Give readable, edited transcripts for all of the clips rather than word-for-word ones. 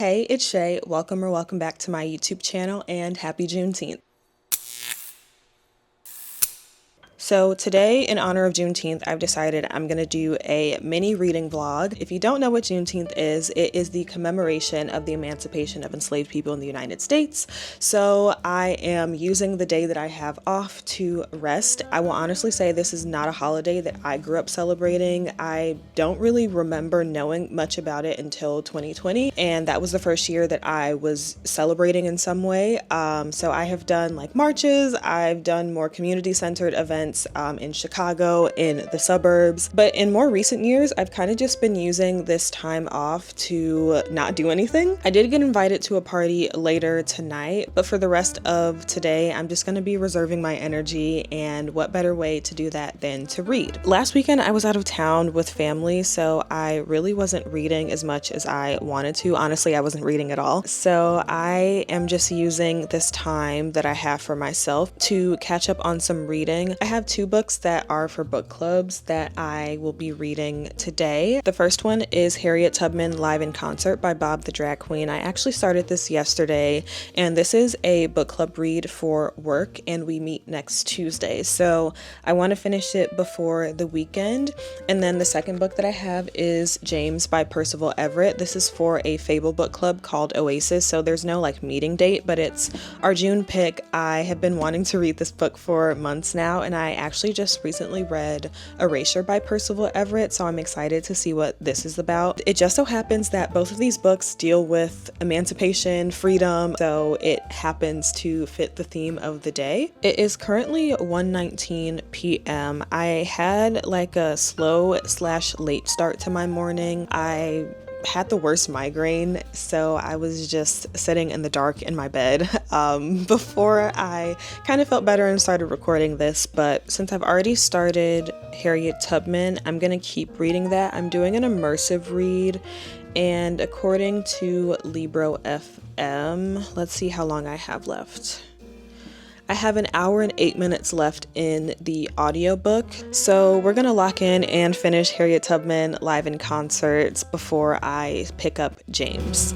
Hey, it's Shay. Welcome back to my YouTube channel and happy Juneteenth. So today, in honor of Juneteenth, I've decided I'm going to do a mini reading vlog. If you don't know what Juneteenth is, it is the commemoration of the emancipation of enslaved people in the United States. So I am using the day that I have off to rest. I will honestly say this is not a holiday that I grew up celebrating. I don't really remember knowing much about it until 2020, and that was the first year that I was celebrating in some way. So I have done like marches, I've done more community-centered events in Chicago, in the suburbs. But in more recent years, I've kind of just been using this time off to not do anything. I did get invited to a party later tonight, but for the rest of today, I'm just going to be reserving my energy, and what better way to do that than to read. Last weekend, I was out of town with family, so I really wasn't reading as much as I wanted to. Honestly, I wasn't reading at all. So I am just using this time that I have for myself to catch up on some reading. I have two books that are for book clubs that I will be reading today. The first one is Harriet Tubman Live in Concert by Bob the Drag Queen. I actually started this yesterday, and this is a book club read for work, and we meet next Tuesday. So I want to finish it before the weekend. And then the second book that I have is James by Percival Everett. This is for a fable book club called Oasis. So there's no like meeting date, but it's our June pick. I have been wanting to read this book for months now, and I actually just recently read Erasure by Percival Everett, so I'm excited to see what this is about. It just so happens that both of these books deal with emancipation, freedom, so it happens to fit the theme of the day. It is currently 1:19 p.m. I had like a slow/late start to my morning. I had the worst migraine, so I was just sitting in the dark in my bed before I kind of felt better and started recording this. But since I've already started Harriet Tubman, I'm gonna keep reading that. I'm doing an immersive read, and according to Libro FM, let's see how long I have left. I have an hour and 8 minutes left in the audiobook, so we're gonna lock in and finish Harriet Tubman Live in Concerts before I pick up James.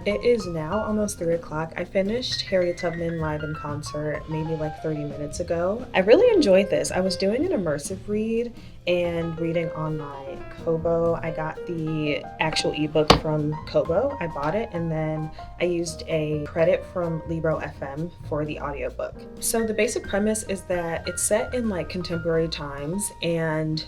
It is now almost 3 o'clock. I finished Harriet Tubman Live in Concert maybe like 30 minutes ago. I really enjoyed this. I was doing an immersive read and reading on my Kobo. I got the actual ebook from Kobo. I bought it, and then I used a credit from Libro FM for the audiobook. So the basic premise is that it's set in like contemporary times, and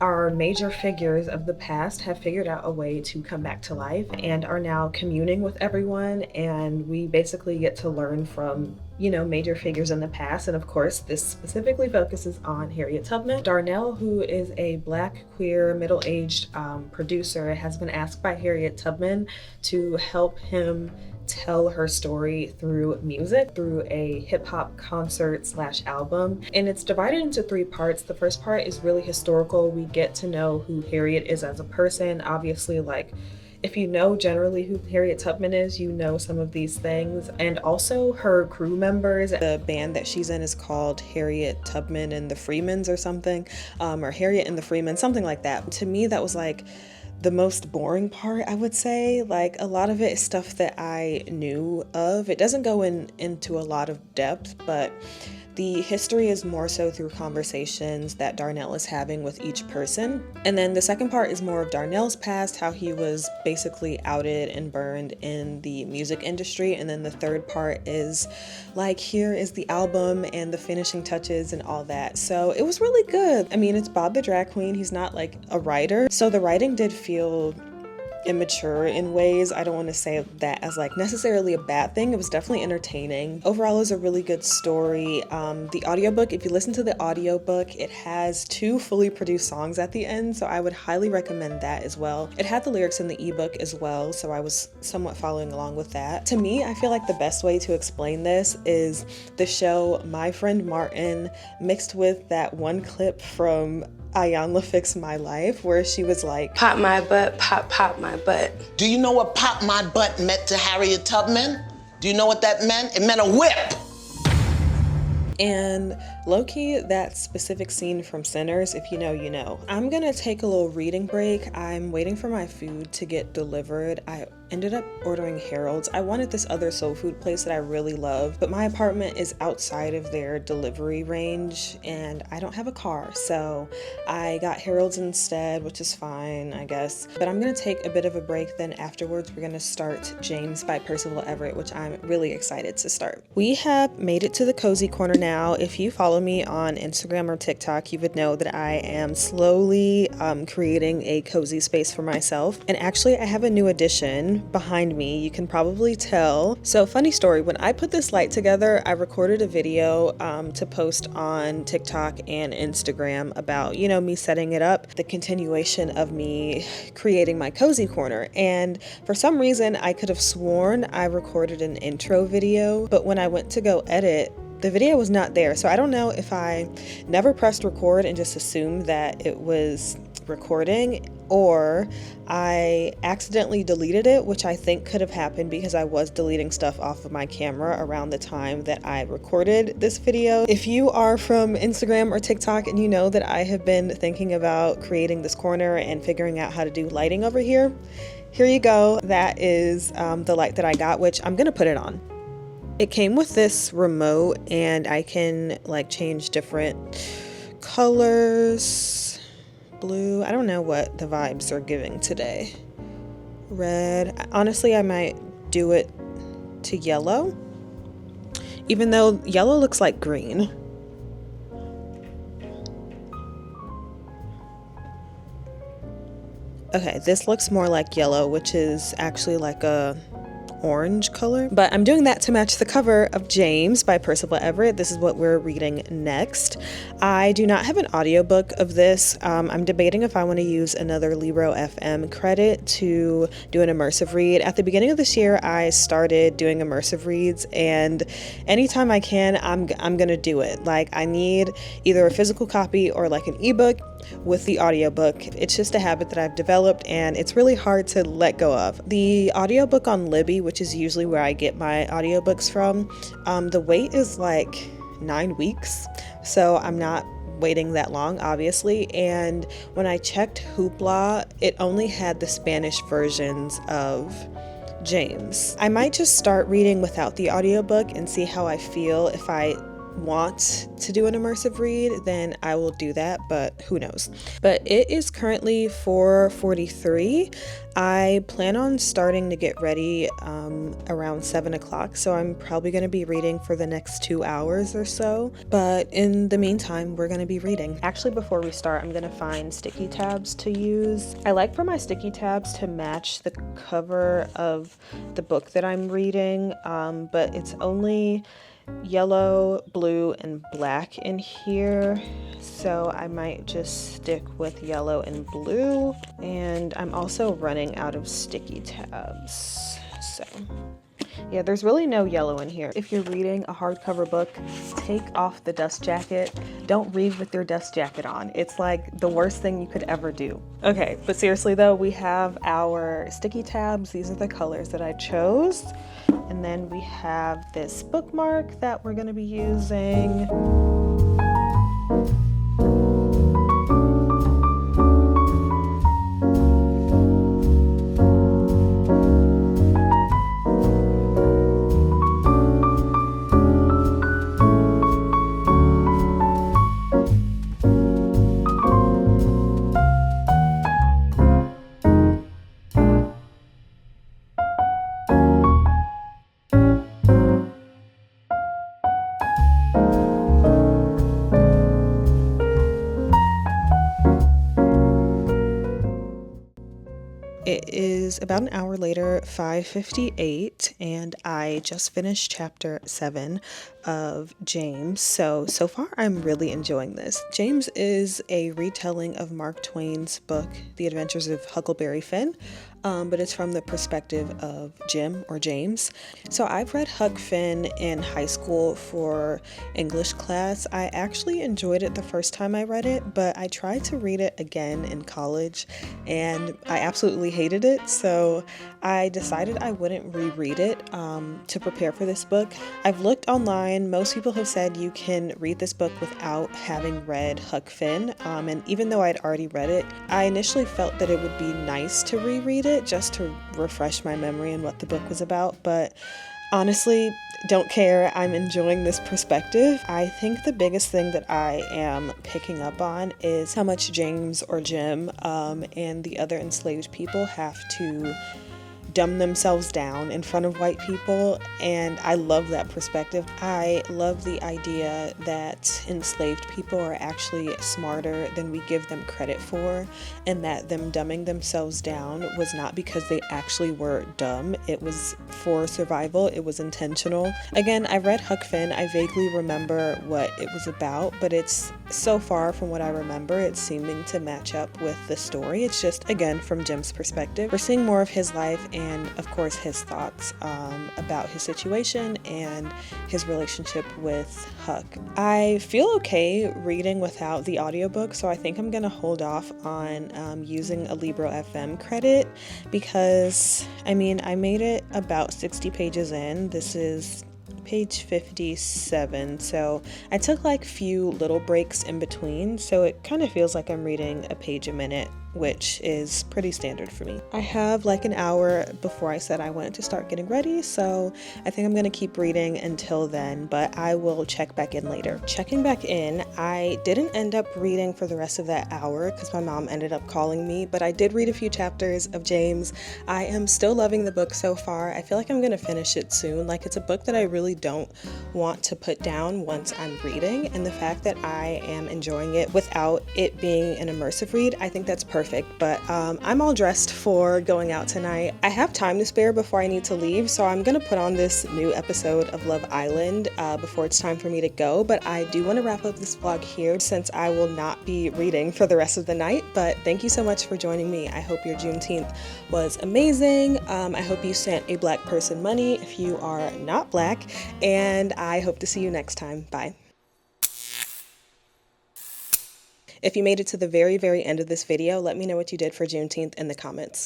our major figures of the past have figured out a way to come back to life and are now communing with everyone, and we basically get to learn from, major figures in the past. And of course, this specifically focuses on Harriet Tubman. Darnell, who is a Black, queer, middle-aged producer, has been asked by Harriet Tubman to help him tell her story through music, through a hip-hop concert/album, and it's divided into 3 parts. The first part is really historical. We get to know who Harriet is as a person. Obviously, like, if you know generally who Harriet Tubman is, you know some of these things. And also her crew members. The band that she's in is called Harriet Tubman and the Freemans or something, or Harriet and the Freemans, something like that. To me, that was like the most boring part, I would say. Like, a lot of it is stuff that I knew of. It doesn't go into a lot of depth, but the history is more so through conversations that Darnell is having with each person. And then the second part is more of Darnell's past, how he was basically outed and burned in the music industry. And then the third part is like, here is the album and the finishing touches and all that. So it was really good. I mean, it's Bob the Drag Queen. He's not like a writer. So the writing did feel immature in ways. I don't want to say that as like necessarily a bad thing. It was definitely entertaining. Overall, it was a really good story. The audiobook, if you listen to the audiobook, it has 2 fully produced songs at the end, so I would highly recommend that as well. It had the lyrics in the ebook as well, so I was somewhat following along with that. To me, I feel like the best way to explain this is the show My Friend Martin mixed with that one clip from Ayanla Fix My Life, where she was like, pop my butt, pop, pop my butt. Do you know what pop my butt meant to Harriet Tubman? Do you know what that meant? It meant a whip. and low-key, that specific scene from Sinners, if you know, you know. I'm gonna take a little reading break. I'm waiting for my food to get delivered. I ended up ordering Harold's. I wanted this other soul food place that I really love, but my apartment is outside of their delivery range and I don't have a car, so I got Harold's instead, which is fine, I guess. But I'm gonna take a bit of a break, then afterwards we're gonna start James by Percival Everett, which I'm really excited to start. We have made it to the cozy corner now. If you follow me on Instagram or TikTok, you would know that I am slowly creating a cozy space for myself. And actually, I have a new addition behind me. You can probably tell. So funny story, when I put this light together, I recorded a video to post on TikTok and Instagram about, you know, me setting it up, the continuation of me creating my cozy corner. And for some reason, I could have sworn I recorded an intro video, but when I went to go edit, the video was not there. So I don't know if I never pressed record and just assumed that it was recording, or I accidentally deleted it, which I think could have happened because I was deleting stuff off of my camera around the time that I recorded this video. If you are from Instagram or TikTok and you know that I have been thinking about creating this corner and figuring out how to do lighting over here, here you go. That is the light that I got, which I'm gonna put it on. It came with this remote and I can like change different colors. Blue, I don't know what the vibes are giving today. Red, honestly I might do it to yellow, even though yellow looks like green. Okay, this looks more like yellow, which is actually like a orange color, but I'm doing that to match the cover of James by Percival Everett. This is what we're reading next. I do not have an audiobook of this. I'm debating if I want to use another Libro FM credit to do an immersive read. At the beginning of this year, I started doing immersive reads, and anytime I can, I'm gonna do it. Like, I need either a physical copy or like an ebook with the audiobook. It's just a habit that I've developed and it's really hard to let go of. The audiobook on Libby, which is usually where I get my audiobooks from, the wait is like 9 weeks, so I'm not waiting that long, obviously. And when I checked Hoopla, it only had the Spanish versions of James. I might just start reading without the audiobook and see how I feel. If I want to do an immersive read, then I will do that, but who knows. But it is currently 4:43. I plan on starting to get ready around 7 o'clock, so I'm probably going to be reading for the next 2 hours or so. But in the meantime, we're going to be reading. Actually, before we start, I'm going to find sticky tabs to use. I like for my sticky tabs to match the cover of the book that I'm reading, but it's only yellow, blue, and black in here, so I might just stick with yellow and blue. And I'm also running out of sticky tabs, so yeah, there's really no yellow in here. If you're reading a hardcover book, take off the dust jacket. Don't read with your dust jacket on. It's like the worst thing you could ever do. Okay, but seriously though, we have our sticky tabs. These are the colors that I chose. And then we have this bookmark that we're going to be using. is about an hour later, 5:58, and I just finished chapter 7 of James. So far I'm really enjoying this. James is a retelling of Mark Twain's book, The Adventures of Huckleberry Finn, but it's from the perspective of Jim or James. So I've read Huck Finn in high school for English class. I actually enjoyed it the first time I read it, but I tried to read it again in college and I absolutely hated it. So I decided I wouldn't reread it to prepare for this book. I've looked online. Most people have said you can read this book without having read Huck Finn. And even though I'd already read it, I initially felt that it would be nice to reread it just to refresh my memory and what the book was about. But honestly, don't care. I'm enjoying this perspective. I think the biggest thing that I am picking up on is how much James or Jim and the other enslaved people have to dumb themselves down in front of white people, and I love that perspective. I love the idea that enslaved people are actually smarter than we give them credit for, and that them dumbing themselves down was not because they actually were dumb. It was for survival. It was intentional. Again, I read Huck Finn. I vaguely remember what it was about, but it's so far from what I remember, it's seeming to match up with the story. It's just, again, from Jim's perspective. We're seeing more of his life and, of course, his thoughts about his situation and his relationship with Huck. I feel okay reading without the audiobook, so I think I'm going to hold off on using a Libro FM credit because, I mean, I made it about 60 pages in. This is page 57, so I took like few little breaks in between, so it kind of feels like I'm reading a page a minute, which is pretty standard for me. I have like an hour before I said I wanted to start getting ready, so I think I'm going to keep reading until then, but I will check back in later. Checking back in, I didn't end up reading for the rest of that hour because my mom ended up calling me, but I did read a few chapters of James. I am still loving the book so far. I feel like I'm going to finish it soon. Like, it's a book that I really don't want to put down once I'm reading, and the fact that I am enjoying it without it being an immersive read, I think that's perfect. But I'm all dressed for going out tonight. I have time to spare before I need to leave, so I'm gonna put on this new episode of Love Island before it's time for me to go, but I do want to wrap up this vlog here since I will not be reading for the rest of the night. But thank you so much for joining me. I hope your Juneteenth was amazing. I hope you sent a Black person money if you are not Black, and I hope to see you next time. Bye. If you made it to the very, very end of this video, let me know what you did for Juneteenth in the comments.